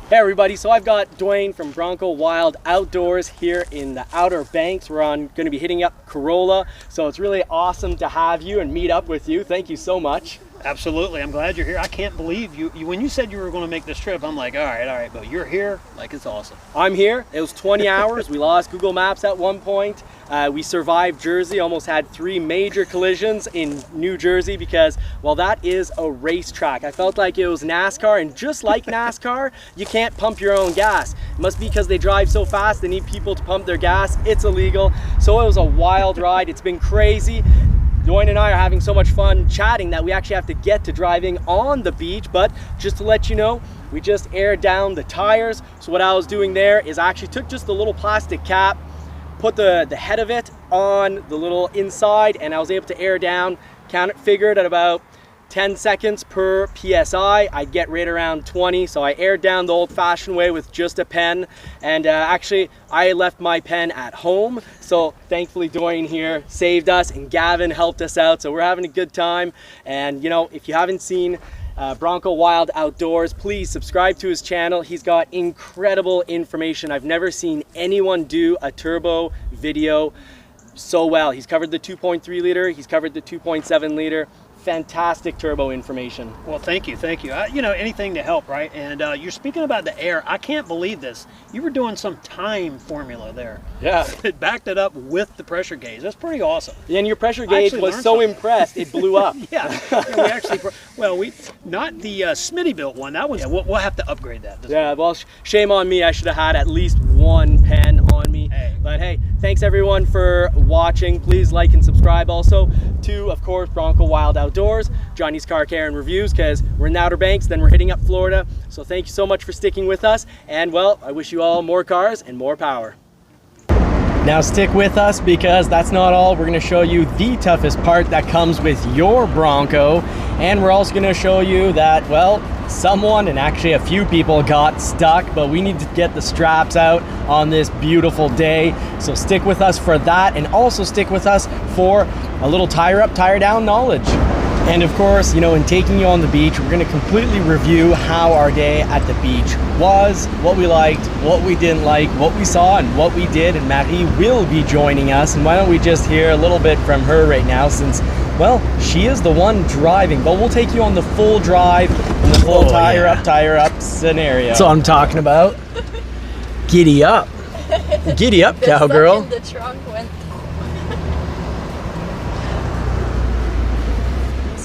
Hey everybody, so I've got Dwayne from Bronco Wild Outdoors here in the Outer Banks. We're going to be hitting up Corolla, so it's really awesome to have you and meet up with you. Thank you so much. Absolutely, I'm glad you're here. I can't believe you when you said you were going to make this trip, I'm like, all right, but you're here, like it's awesome. I'm here. It was 20 hours. We lost Google Maps at one point. We survived Jersey, almost had 3 major collisions in New Jersey because, well, that is a racetrack. I felt like it was NASCAR, and just like NASCAR, you can't pump your own gas. It must be because they drive so fast, they need people to pump their gas. It's illegal. So it was a wild ride. It's been crazy. Dwayne and I are having so much fun chatting that we actually have to get to driving on the beach. But just to let you know, we just aired down the tires. So what I was doing there is I actually took just a little plastic cap, put the head of it on the little inside, and I was able to air down, figured at about 10 seconds per PSI. I'd get right around 20. So I aired down the old fashioned way with just a pen. And actually I left my pen at home. So thankfully Dwayne here saved us and Gavin helped us out. So we're having a good time. And you know, if you haven't seen Bronco Wild Outdoors, please subscribe to his channel. He's got incredible information. I've never seen anyone do a turbo video so well. He's covered the 2.3 liter, he's covered the 2.7 liter. Fantastic turbo information. Well, thank you. You know, anything to help, right? And you're speaking about the air. I can't believe this. You were doing some time formula there. Yeah. It backed it up with the pressure gauge. That's pretty awesome. And your pressure gauge was so impressed, it blew up. Yeah, we actually, well, not the Smitty built one. That was, we'll have to upgrade that. Yeah, well, shame on me. I should have had at least one pen on me. Hey. But hey, thanks everyone for watching. Please like and subscribe also to, of course, Bronco Wild Outdoors, Johnny's Car Care and Reviews, because we're in the Outer Banks, then we're hitting up Florida. So thank you so much for sticking with us. And well, I wish you all more cars and more power. Now stick with us because that's not all. We're going to show you the toughest part that comes with your Bronco. And we're also going to show you that, well, someone, and actually a few people, got stuck, but we need to get the straps out on this beautiful day. So stick with us for that, and also stick with us for a little tire up, tire down knowledge. And of course, you know, in taking you on the beach, we're going to completely review how our day at the beach was, what we liked, what we didn't like, what we saw, and what we did. And Marie will be joining us. And why don't we just hear a little bit from her right now, since, well, she is the one driving. But we'll take you on the full drive and the full tire up scenario. That's what I'm talking about. Giddy up. Giddy up, cowgirl. The trunk went.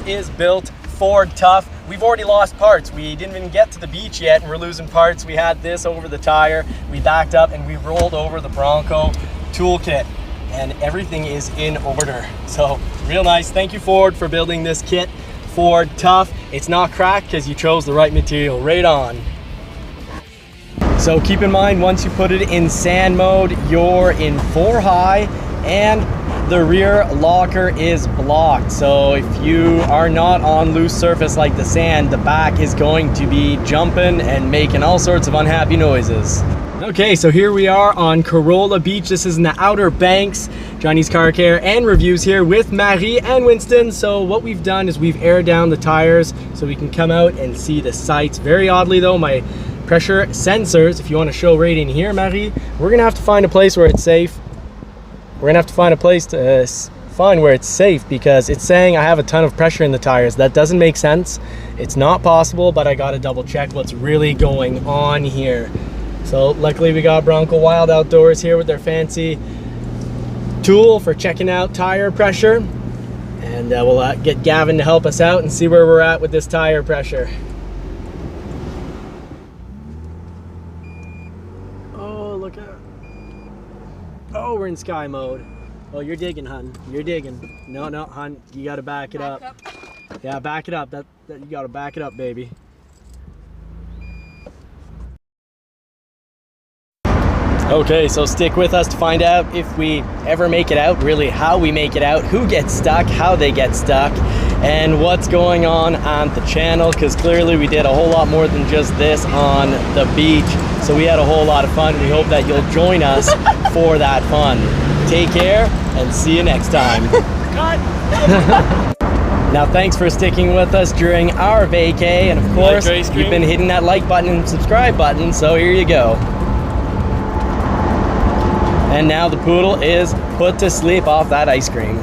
Is built Ford Tough. We've already lost parts. We didn't even get to the beach yet and we're losing parts. We had this over the tire, we backed up and we rolled over the Bronco toolkit, and everything is in order. So real nice. Thank you, Ford, for building this kit. Ford Tough. It's not cracked because you chose the right material. Right on. So keep in mind, once you put it in sand mode, you're in 4 high and the rear locker is blocked. So if you are not on loose surface like the sand, the back is going to be jumping and making all sorts of unhappy noises. Okay, so here we are on Corolla Beach. This is in the Outer Banks. Johnny's Car Care and Reviews here with Marie and Winston. So what we've done is we've aired down the tires so we can come out and see the sights. Very oddly though, my pressure sensors, if you want to show right in here, Marie, we're gonna have to find a place where it's safe. We're gonna have to find a place to find where it's safe, because it's saying I have a ton of pressure in the tires. That doesn't make sense. It's not possible, but I gotta double check what's really going on here. So luckily we got Bronco Wild Outdoors here with their fancy tool for checking out tire pressure. And we'll get Gavin to help us out and see where we're at with this tire pressure. Oh, look at. Oh, we're in sky mode. Oh, you're digging, hun. You're digging. No, hun. You gotta back it up. Yeah, back it up. That you gotta back it up, baby. Okay, so stick with us to find out if we ever make it out, really how we make it out, who gets stuck, how they get stuck, and what's going on the channel, because clearly we did a whole lot more than just this on the beach. So we had a whole lot of fun. We hope that you'll join us for that fun. Take care and see you next time. Now, thanks for sticking with us during our vacay, and of course, ice cream? you've been hitting that like button and subscribe button, so here you go. And now the poodle is put to sleep off that ice cream.